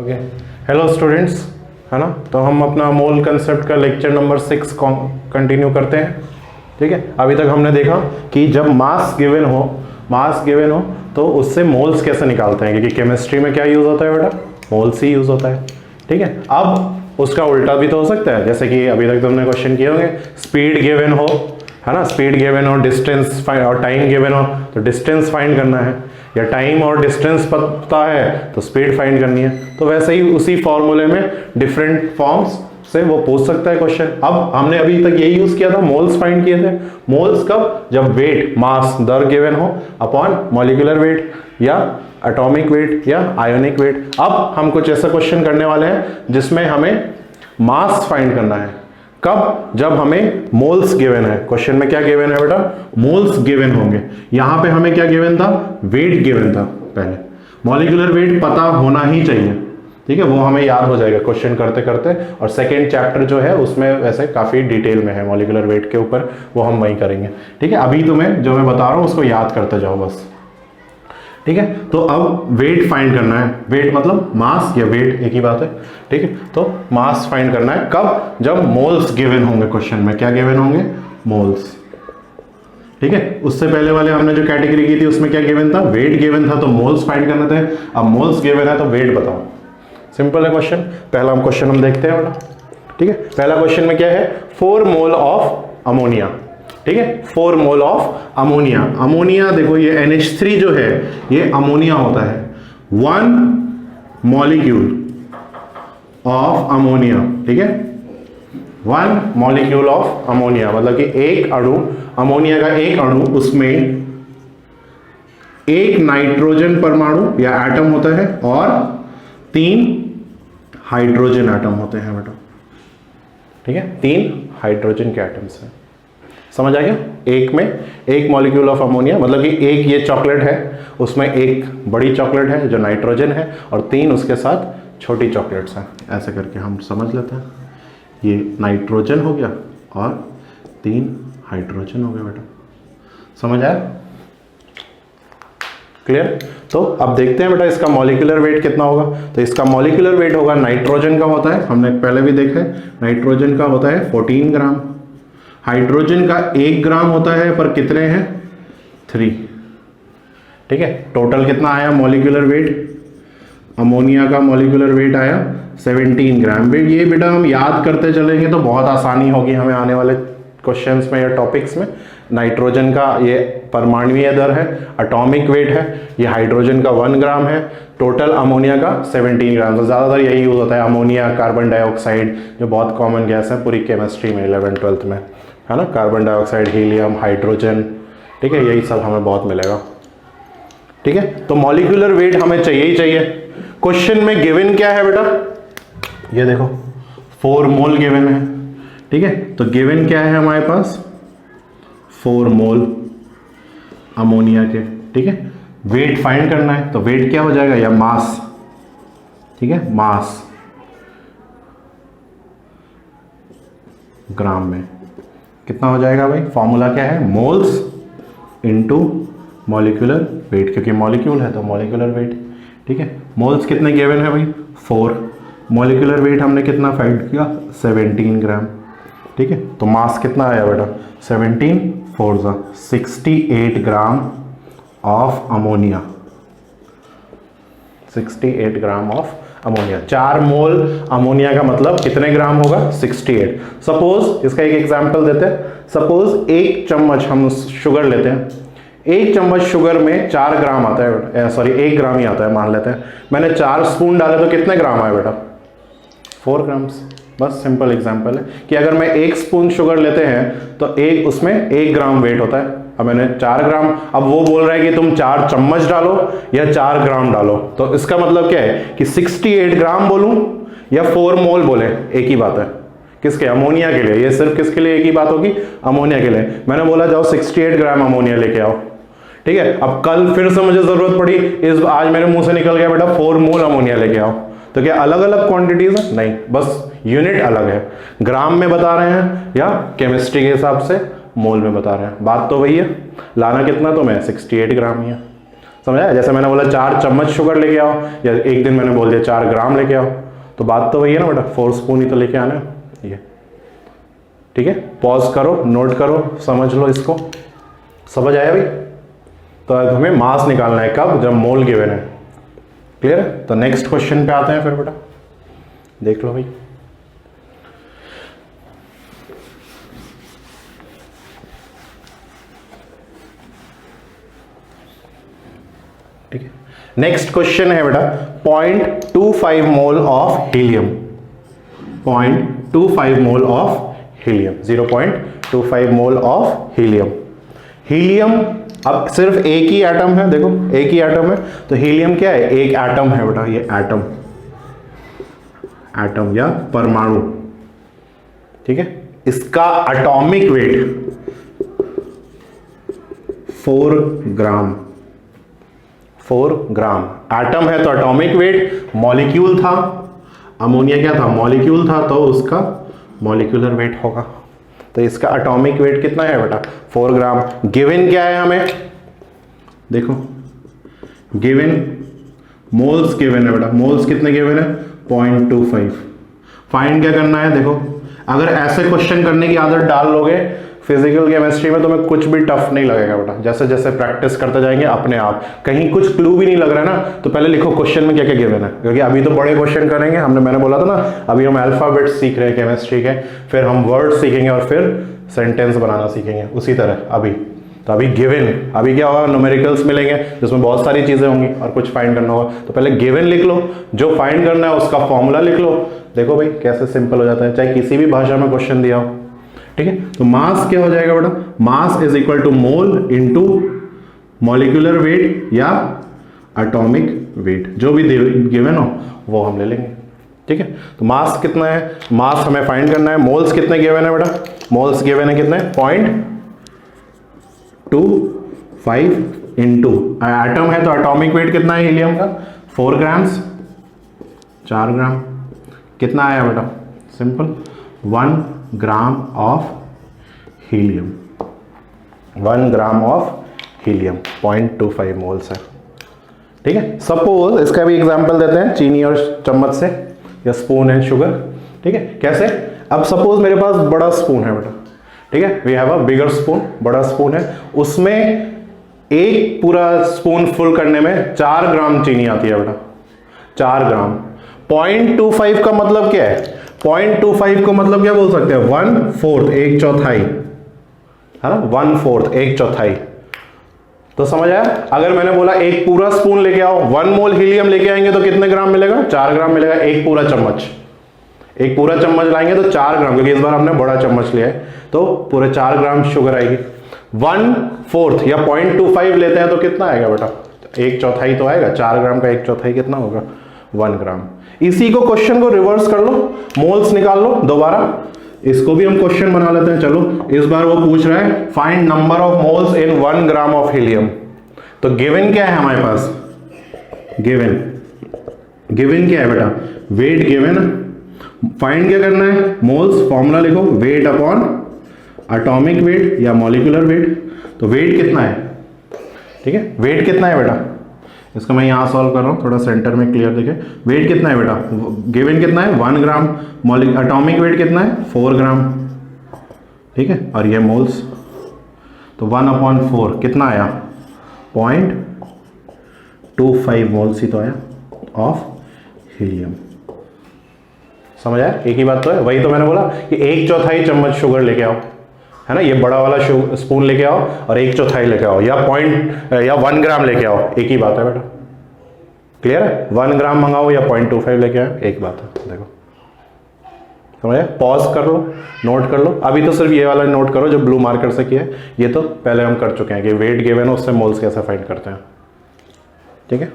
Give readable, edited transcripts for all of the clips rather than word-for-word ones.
Okay, hello students, है ना। तो हम अपना मोल कंसेप्ट का लेक्चर नंबर 6 कंटिन्यू करते हैं। ठीक है, अभी तक हमने देखा कि जब मास गिवन हो तो उससे मोल्स कैसे निकालते हैं, क्योंकि केमिस्ट्री में क्या यूज होता है बेटा, मोल्स ही यूज होता है। ठीक है, अब उसका उल्टा भी तो हो सकता है, जैसे कि अभी तक तुमने क्वेश्चन किए होंगे, स्पीड गिवन हो, है ना, स्पीड गिवन हो, डिस्टेंस और टाइम गिवन हो तो डिस्टेंस फाइंड करना है, या टाइम और डिस्टेंस पता है तो स्पीड फाइंड करनी है। तो वैसे ही उसी फॉर्मूले में डिफरेंट फॉर्म्स से वो पूछ सकता है क्वेश्चन। अब हमने अभी तक यही यूज किया था, मोल्स फाइंड किए थे। मोल्स कब, जब वेट, मास, दर गिवन हो अपॉन मॉलिक्यूलर वेट या एटॉमिक वेट या आयोनिक वेट। अब हम कुछ ऐसा क्वेश्चन करने वाले हैं जिसमें हमें मास फाइंड करना है। कब, जब हमें मोल्स गिवन है। क्वेश्चन में क्या गिवन है बेटा, मोल्स गिवन होंगे। यहां पे हमें क्या गिवन था, वेट गिवन था। पहले मॉलिक्यूलर वेट पता होना ही चाहिए, ठीक है, वो हमें याद हो जाएगा क्वेश्चन करते करते। और सेकेंड चैप्टर जो है उसमें वैसे काफी डिटेल में है मॉलिक्यूलर वेट के ऊपर, वो हम वही करेंगे। ठीक है, अभी तुम्हें जो मैं बता रहा हूं उसको याद करते जाओ बस। ठीक है, तो अब वेट फाइंड करना है। वेट मतलब मास या वेट एक ही बात है। ठीक है, तो मास फाइंड करना है कब, जब मोल्स गिवन होंगे। क्वेश्चन में क्या गिवन होंगे, मोल्स। ठीक है, उससे पहले वाले हमने जो कैटेगरी की थी उसमें क्या गिवन था, वेट गिवन था, तो मोल्स फाइंड करने थे। अब मोल्स गिवन है तो वेट बताओ। सिंपल है क्वेश्चन। पहला हम क्वेश्चन हम देखते हैं बेटा। ठीक है, पहला क्वेश्चन में क्या है, 4 मोल ऑफ अमोनिया। ठीक है, 4 मोल ऑफ अमोनिया। अमोनिया देखो, ये NH3 जो है ये अमोनिया होता है। 1 मॉलिक्यूल ऑफ अमोनिया। ठीक है, 1 मॉलिक्यूल ऑफ अमोनिया मतलब कि एक अणु, अमोनिया का एक अणु, उसमें एक नाइट्रोजन परमाणु या एटम होता है और 3 हाइड्रोजन एटम होते हैं बेटा। ठीक है, 3 हाइड्रोजन के एटम्स हैं। समझ आ गया। एक में एक मॉलिक्यूल ऑफ अमोनिया मतलब कि एक ये चॉकलेट है, उसमें एक बड़ी चॉकलेट है जो नाइट्रोजन है और 3 उसके साथ छोटी चॉकलेट्स हैं। ऐसे करके हम समझ लेते हैं, ये नाइट्रोजन हो गया और 3 हाइड्रोजन हो गया बेटा। समझ आया, क्लियर। तो अब देखते हैं बेटा इसका मॉलिक्यूलर वेट कितना होगा। तो इसका मॉलिक्यूलर वेट होगा, नाइट्रोजन का होता है, हमने पहले भी देखा है, नाइट्रोजन का होता है 14 ग्राम। हाइड्रोजन का 1 ग्राम होता है, पर कितने हैं, 3। ठीक है, टोटल कितना आया मॉलिक्यूलर वेट, अमोनिया का मॉलिक्यूलर वेट आया 17 ग्राम। ये बेटा हम याद करते चलेंगे तो बहुत आसानी होगी हमें आने वाले क्वेश्चंस में या टॉपिक्स में। नाइट्रोजन का ये परमाणुीय दर है, एटॉमिक वेट है, ये हाइड्रोजन का 1 ग्राम है, टोटल अमोनिया का 17 ग्राम। तो ज़्यादातर यही यूज होता है, अमोनिया, कार्बन डाइऑक्साइड जो बहुत कॉमन गैस है पूरी केमिस्ट्री में 11th-12th में, है ना, कार्बन डाइऑक्साइड, हीलियम, हाइड्रोजन। ठीक है, यही सब हमें बहुत मिलेगा। ठीक है, तो मॉलिक्यूलर वेट हमें चाहिए ही चाहिए। क्वेश्चन में गिवन क्या है बेटा, ये देखो 4 मोल गिवन है। ठीक है, तो गिवन क्या है हमारे पास, 4 मोल अमोनिया के। ठीक है, वेट फाइंड करना है तो वेट क्या हो जाएगा, या मास। ठीक है, मास ग्राम में कितना हो जाएगा भाई, फॉर्मूला क्या है, मोल्स इनटू मॉलिक्यूलर वेट, क्योंकि मॉलिक्यूल है तो मॉलिक्यूलर वेट। ठीक है, मोल्स कितने गिवन है भाई, 4। मॉलिक्यूलर वेट हमने कितना फाइंड किया, 17 ग्राम। ठीक है, तो मास कितना आया बेटा, 17 4 68 gram of ammonia. 68 gram of ammonia. 4 mole ammonia का मतलब कितने ग्राम होगा, 68। सपोज इसका एक एग्जांपल देते हैं, सपोज 1 चम्मच हम शुगर लेते हैं, 1 चम्मच शुगर में 4 ग्राम आता है, सॉरी 1 ग्राम ही आता है मान लेते हैं। मैंने 4 स्पून डाले तो कितने ग्राम आए बेटा, 4 ग्राम्स। बस सिंपल एग्जांपल है कि अगर मैं 1 स्पून शुगर लेते हैं तो एक उसमें 1 ग्राम वेट होता है। अब मैंने 4 ग्राम, अब वो बोल रहा है कि तुम 4 चम्मच डालो या 4 ग्राम डालो, तो इसका मतलब क्या है कि 68 ग्राम बोलूं या 4 मोल बोले, एक ही बात है। किसके, अमोनिया के लिए। ये सिर्फ किसके लिए एक ही बात होगी, अमोनिया के लिए। मैंने बोला जाओ 68 ग्राम अमोनिया लेके आओ। ठीक है, अब कल फिर से मुझे जरूरत पड़ी, आज मेरे मुंह से निकल गया बेटा 4 मोल अमोनिया लेके आओ, तो क्या अलग अलग क्वांटिटीज है, नहीं, बस यूनिट अलग है। ग्राम में बता रहे हैं या केमिस्ट्री के हिसाब से मोल में बता रहे हैं, बात तो वही है। लाना कितना तो मैं 68 ग्राम ही है। समझा? जैसे मैंने बोला 4 चम्मच शुगर लेके आओ, या एक दिन मैंने बोल दिया 4 ग्राम लेके आओ, तो बात तो वही है ना बेटा, 4 स्पून ही तो लेके आना है ये। ठीक है, पॉज करो, नोट करो, समझ लो इसको। समझ आया भाई? तो हमें मास निकालना है कब? जब मोल गिवन है। क्लियर है? तो नेक्स्ट क्वेश्चन पे आते हैं फिर बेटा, देख लो भाई। ठीक है, नेक्स्ट क्वेश्चन है बेटा 0.25 mole of helium. 0.25 mole of helium, 0.25 mole of helium. Helium अब सिर्फ एक ही एटम है, देखो एक ही एटम है, तो हीलियम क्या है? एक एटम है बेटा, ये एटम, एटम या परमाणु। ठीक है, इसका एटॉमिक वेट 4 ग्राम। 4 ग्राम एटम है तो एटॉमिक वेट, मॉलिक्यूल था, अमोनिया क्या था? मॉलिक्यूल था, तो उसका मॉलिक्यूलर वेट होगा। तो इसका एटॉमिक वेट कितना है बेटा? 4 ग्राम। गिवन क्या है हमें? देखो गिवन मोल्स गिवन है बेटा, मोल्स कितने गिवन है? 0.25। फाइंड क्या करना है? देखो अगर ऐसे क्वेश्चन करने की आदत डाल लोगे फिजिकल केमिस्ट्री में, तो तुम्हें कुछ भी टफ नहीं लगेगा बेटा। जैसे जैसे प्रैक्टिस करते जाएंगे अपने आप, कहीं कुछ क्लू भी नहीं लग रहा है ना, तो पहले लिखो क्वेश्चन में क्या क्या गिवन है, क्योंकि अभी तो बड़े क्वेश्चन करेंगे। मैंने बोला था ना, अभी हम अल्फाबेट सीख रहे हैं केमिस्ट्री के, फिर हम वर्ड सीखेंगे और फिर सेंटेंस बनाना सीखेंगे उसी तरह। अभी गिवन, अभी क्या होगा? न्यूमेरिकल्स मिलेंगे जिसमें बहुत सारी चीजें होंगी और कुछ फाइंड करना होगा, तो पहले गिवन लिख लो, जो फाइंड करना है उसका फॉर्मूला लिख लो। देखो भाई कैसे सिंपल हो जाता है, चाहे किसी भी भाषा में क्वेश्चन दिया हो। ठीक है, तो मास क्या हो जाएगा बेटा? Mass is equal to mole into molecular weight या एटॉमिक वेट, जो भी गिवन हो वो हम ले लेंगे। ठीक है, तो मास कितना है? मास हमें फाइंड करना है। मोल्स कितने गिवन है बेटा? मोल्स गिवन है कितने? 0.25 इंटू एटम है तो एटॉमिक वेट कितना है हीलियम का? 4 ग्राम्स, 4 ग्राम। कितना आया बेटा? Simple 1 gram of helium. 1 gram of helium 0.25 moles है। ठीक है, सपोज इसका भी एग्जांपल देते हैं चीनी और चम्मच से, या स्पून एंड शुगर। ठीक है, कैसे? अब सपोज मेरे पास बड़ा स्पून है बेटा, ठीक है, we have a bigger spoon, बड़ा स्पून है, उसमें एक पूरा स्पून फुल करने में 4 ग्राम चीनी आती है बेटा, 4 ग्राम। 0.25 का मतलब क्या है? 0.25 को मतलब क्या बोल सकते हैं? 1/4, 1/4, है ना, 1/4, 1/4। तो समझ आया? अगर मैंने बोला एक पूरा स्पून लेके आओ, 1 मोल हीलियम लेके आएंगे तो कितने ग्राम मिलेगा? 4 ग्राम मिलेगा। एक पूरा चम्मच लाएंगे तो 4 ग्राम, क्योंकि इस बार हमने बड़ा चम्मच लिया है, तो पूरे 4 ग्राम शुगर आएगी। 1/4 या 0.25 लेते हैं तो कितना आएगा बेटा? 1/4 तो आएगा। 4 ग्राम का 1/4 कितना होगा? 1 ग्राम। इसी को क्वेश्चन को रिवर्स कर लो, मोल्स निकाल लो दोबारा, इसको भी हम क्वेश्चन बना लेते हैं। चलो इस बार वो पूछ रहा है find number of moles in 1 gram of helium. तो गिवन क्या है हमारे पास? गिवन क्या है बेटा? Wait given. फाइंड क्या करना है? मोल्स। फॉर्मूला लिखो, वेट अपॉन एटॉमिक वेट या मॉलिक्यूलर वेट। तो वेट कितना है? ठीक है, वेट कितना है बेटा? इसको मैं यहां सॉल्व कर रहा हूं, थोड़ा सेंटर में क्लियर दिखे। वेट कितना है बेटा? गिवन कितना है? 1 ग्राम। एटॉमिक वेट कितना है? 4 ग्राम। ठीक है, और ये मोल्स, तो 1/4 कितना आया? 0.25 मोल्स ही तो आया ऑफ हीलियम। समझ आया? एक ही बात तो है, वही तो मैंने बोला कि 1/4 चम्मच शुगर लेके आओ, है ना, ये बड़ा वाला स्पून लेके आओ और 1/4 लेके आओ, या 1 ग्राम लेके आओ, एक ही बात है बेटा। क्लियर है? 1 ग्राम मंगाओ या 0.25 लेके आओ, एक बात है। देखो समझ आया? पॉज कर लो, नोट कर लो। अभी तो सिर्फ ये वाला नोट करो जो ब्लू मार्कर से किया है, ये तो पहले हम कर चुके हैं कि वेट गिवन है उससे मोल्स कैसे फाइंड करते हैं। ठीक है,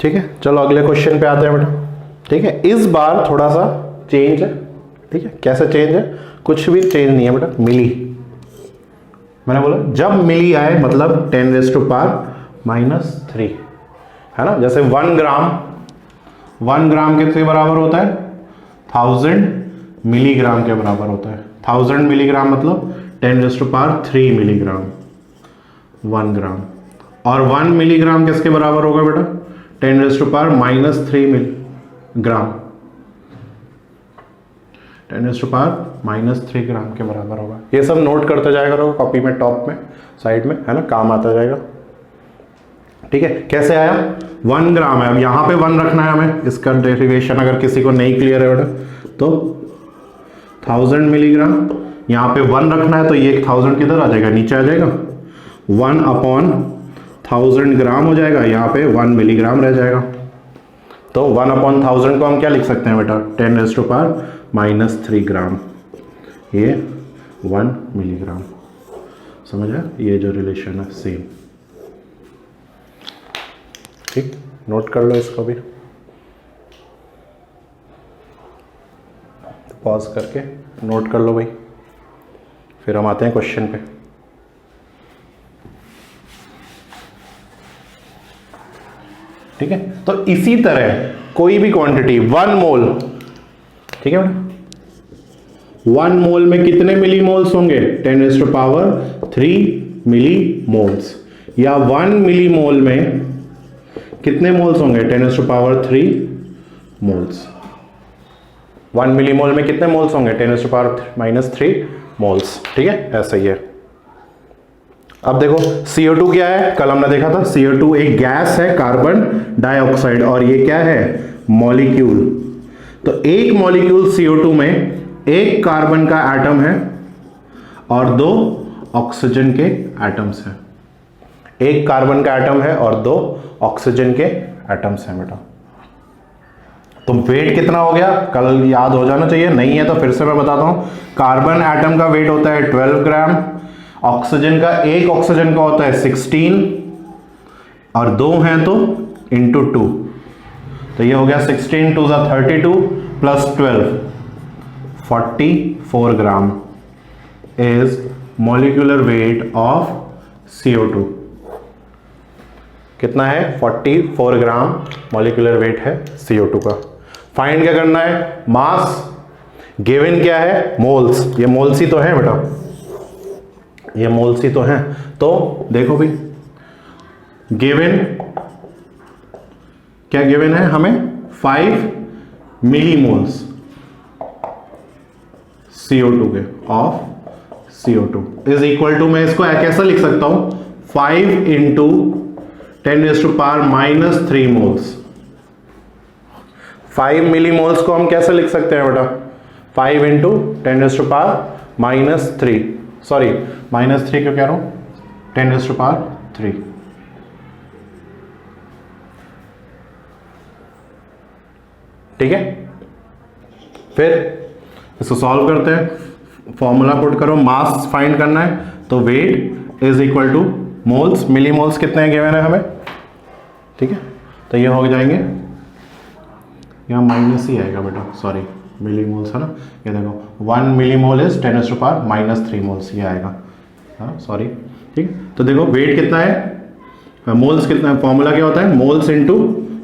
ठीक है, चलो अगले क्वेश्चन पे आते हैं बेटा। ठीक है, इस बार थोड़ा सा चेंज है। ठीक है, कैसे चेंज है? कुछ भी चेंज नहीं है बेटा, मिली। मैंने बोला जब मिली आए मतलब 10⁻³ है ना। जैसे 1 ग्राम किसके बराबर होता है? 1000 मिलीग्राम के बराबर होता है। 1000 मिलीग्राम मतलब 10⁻³ मिलीग्राम 1 ग्राम। और 1 मिलीग्राम किसके बराबर होगा बेटा? 10⁻³ मिलीग्राम 10⁻³ ग्राम के बराबर होगा। ये सब नोट करते जाएगा कॉपी में, टॉप में, साइड में, है ना, काम आता जाएगा। ठीक है, कैसे आया? 1 ग्राम है, अब यहाँ पे 1 रखना है हमें, इसका डेरिवेशन अगर किसी को नहीं क्लियर है बेटा तो 1000 मिलीग्राम, यहाँ पे 1 रखना है तो ये 1000 किधर आ जाएगा? नीचे आ जाएगा। 1/1000 ग्राम हो जाएगा, यहाँ पे 1 मिलीग्राम रह जाएगा। तो 1/1000 को हम क्या लिख सकते हैं बेटा? 10⁻³ ग्राम, ये 1 मिलीग्राम। समझ आया? ये जो रिलेशन है सेम। ठीक, नोट कर लो इसको भी, पॉज करके नोट कर लो भाई, फिर हम आते हैं क्वेश्चन पे। ठीक है, तो इसी तरह कोई भी क्वांटिटी 1 मोल, ठीक है बेटा, 1 मोल में कितने मिली मोल्स होंगे? 10⁻³ मिली मोल्स। या 1 मिली मोल में कितने मोल्स होंगे? 10⁻³ मोल्स। 1 मिली मोल में कितने मोल्स होंगे? 10⁻³ मोल्स। ठीक है, ऐसा ही है। अब देखो CO2 क्या है? कल हमने देखा था CO2 एक गैस है, कार्बन डाइऑक्साइड, और ये क्या है? मॉलिक्यूल। तो एक मॉलिक्यूल CO2 में एक कार्बन का एटम है और 2 ऑक्सीजन के एटम्स हैं। एक कार्बन का एटम है और 2 ऑक्सीजन के एटम्स हैं बेटा। तो वेट कितना हो गया? कल याद हो जाना चाहिए, नहीं है तो फिर से मैं बताता हूं। कार्बन एटम का वेट होता है 12 ग्राम, ऑक्सीजन का, एक ऑक्सीजन का होता है 16, और 2 हैं तो इंटू 2, तो ये हो गया 16 2 32 plus 12 44 gram is molecular weight of CO2। कितना है? 44 ग्राम मॉलिक्यूलर वेट है CO2 का। फाइंड क्या करना है? मास गिवन क्या है? मोल्स। ये मोल्स ही तो है बेटा, ये मोल्स ही तो हैं। तो देखो भाई, गिवन क्या गिवन है हमें? 5 मिली मोल्स CO2 के, of CO2 is equal to, मैं इसको कैसा लिख सकता हूं? 5 इंटू 10⁻³ मोल्स। 5 मिली मोल्स को हम कैसे लिख सकते हैं बेटा? 5 इंटू 10⁻³ सॉरी -3 क्यों कह रहा हूं? 10⁻³ ठीक है। फिर इसको सॉल्व करते हैं, फॉर्मूला पुट करो, मास फाइंड करना है तो weight is equal to moles, millimoles कितने हैं गिवन है हमें, ठीक है। तो ये हो जाएंगे, यहाँ माइनस ही आएगा बेटा, सॉरी मिली मोल्स है ना, ये देखो 1 मिली मोल इज 10⁻³ मोल्स, ये आएगा, हाँ सॉरी, ठीक है। तो देखो वेट कितना है, मोल्स कितना है, फॉर्मूला क्या होता है, मोल्स इनटू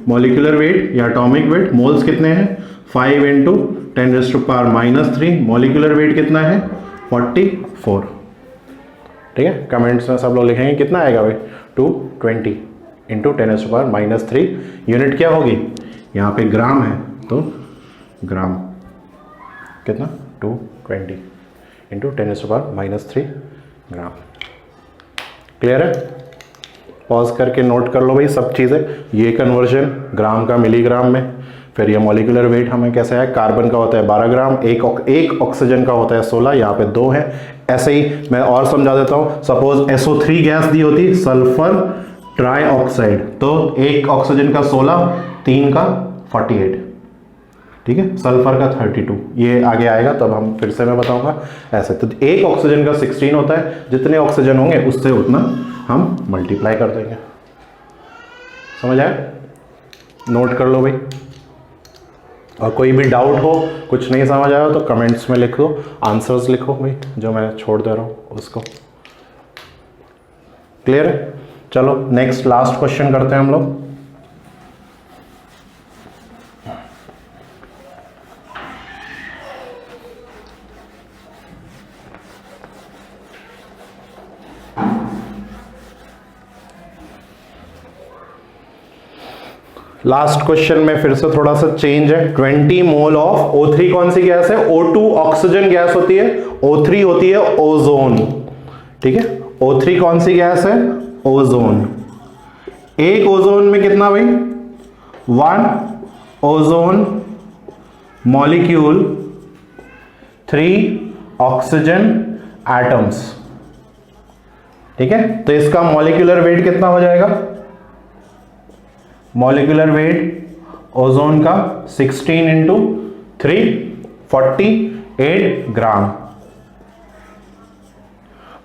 मॉलिक्यूलर वेट या एटॉमिक वेट। मोल्स कितने हैं 5 इंटू 10⁻³ मॉलिक्यूलर वेट कितना है 44, ठीक है। कमेंट्स में सब लोग लिखेंगे कितना आएगा भाई 220 इंटू 10⁻³ यूनिट क्या होगी, यहाँ पे ग्राम है तो ग्राम कितना 220 इंटू 10⁻³ ग्राम। क्लियर है, पॉज करके नोट कर लो भाई सब चीज़ें, ये कन्वर्जन ग्राम का मिलीग्राम में, फिर ये मॉलिक्यूलर वेट हमें कैसे है, कार्बन का होता है 12 ग्राम, एक ऑक्सीजन का होता है 16, यहाँ पे 2 है। ऐसे ही मैं और समझा देता हूँ, सपोज SO3 गैस दी होती सल्फर ट्राईऑक्साइड, तो एक ऑक्सीजन का 16, 3 का 48, ठीक है, सल्फर का 32, ये आगे आएगा तब हम फिर से मैं बताऊंगा ऐसे। तो एक ऑक्सीजन का 16 होता है, जितने ऑक्सीजन होंगे उससे उतना हम मल्टीप्लाई कर देंगे। समझ आया, नोट कर लो भाई, और कोई भी डाउट हो, कुछ नहीं समझ आया तो कमेंट्स में लिख दो, आंसर्स लिखो भाई जो मैं छोड़ दे रहा हूँ उसको, क्लियर है? चलो नेक्स्ट लास्ट क्वेश्चन करते हैं हम लोग। लास्ट क्वेश्चन में फिर से थोड़ा सा चेंज है। 20 मोल ऑफ O3 कौन सी गैस है? O2 ऑक्सीजन गैस होती है, O3 होती है ओजोन। ठीक है, O3 कौन सी गैस है? ओजोन। एक ओजोन में कितना भाई? 1 ओजोन मॉलिक्यूल 3 ऑक्सीजन एटम्स। ठीक है, तो इसका मॉलिक्यूलर वेट कितना हो जाएगा? मॉलिक्यूलर वेट ओजोन का 16 इंटू 3 48 ग्राम।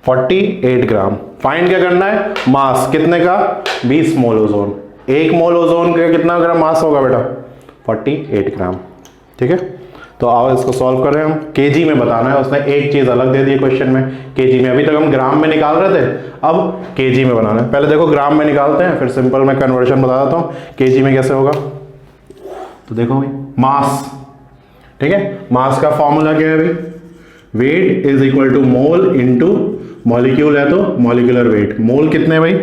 48 ग्राम। फाइंड क्या करना है? मास कितने का? 20 मोल ओजोन। 1 मोल ओजोन का कितना ग्राम मास होगा बेटा? 48 ग्राम। ठीक है, तो आओ इसको सॉल्व करें हम। केजी में बताना है, उसने एक चीज अलग दे दी क्वेश्चन में, केजी में। अभी तक हम ग्राम में निकाल रहे थे, अब केजी में बनाना है। पहले देखो ग्राम में निकालते हैं, फिर सिंपल में कन्वर्जन बता देता हूं केजी में कैसे होगा। तो देखो भाई, मास, ठीक है, मास का फॉर्मूला क्या है भाई? Weight is equal to mole into molecule है तो मॉलिक्यूलर वेट। मोल कितने भाई?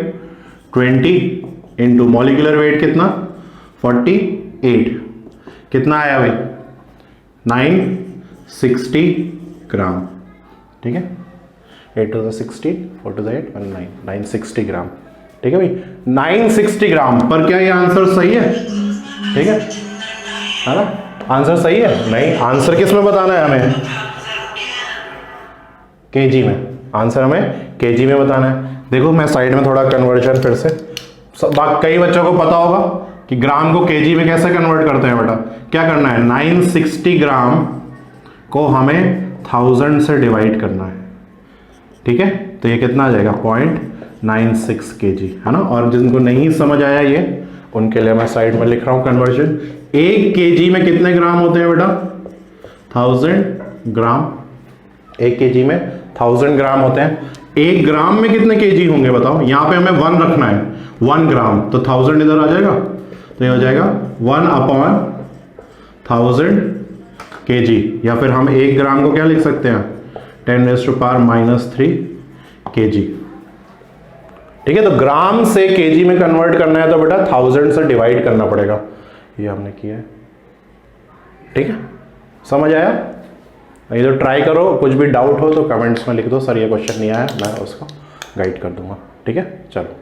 20 इंटू मॉलिक्यूलर वेट कितना? 48। कितना आया भाई? 960 ग्राम। ठीक है, 8 to the 16, 4 to the 8, 9, 960 ग्राम। ठीक है भाई, 960 ग्राम पर क्या ये आंसर सही है? ठीक है ना? आंसर सही है? नहीं, आंसर किस में बताना है हमें? केजी में। आंसर हमें केजी में बताना है। देखो मैं साइड में थोड़ा कन्वर्जन फिर से, कई बच्चों को पता होगा कि ग्राम को केजी में कैसे कन्वर्ट करते हैं बेटा। क्या करना है? 960 ग्राम को हमें 1000 से डिवाइड करना है। ठीक है, तो ये कितना आ जाएगा? 0.96 kg, है ना। और जिनको नहीं समझ आया ये, उनके लिए मैं साइड में लिख रहा हूं कन्वर्जन। 1 kg में कितने ग्राम होते हैं बेटा? 1000 ग्राम। 1 kg में 1000 ग्राम होते हैं। 1 ग्राम में कितने केजी होंगे बताओ? यहां पे हमें 1 रखना है, 1 ग्राम, तो 1000 इधर आ जाएगा, तो ये हो जाएगा 1/1000 kg। या फिर हम 1 ग्राम को क्या लिख सकते हैं? 10⁻³ kg। ठीक है, तो ग्राम से केजी में कन्वर्ट करना है तो बेटा 1000 से डिवाइड करना पड़ेगा। ये हमने किया है। ठीक है, समझ आया? ये तो ट्राई करो, कुछ भी डाउट हो तो कमेंट्स में लिख दो, सर ये क्वेश्चन नहीं आया, मैं उसको गाइड कर दूंगा। ठीक है, चलो।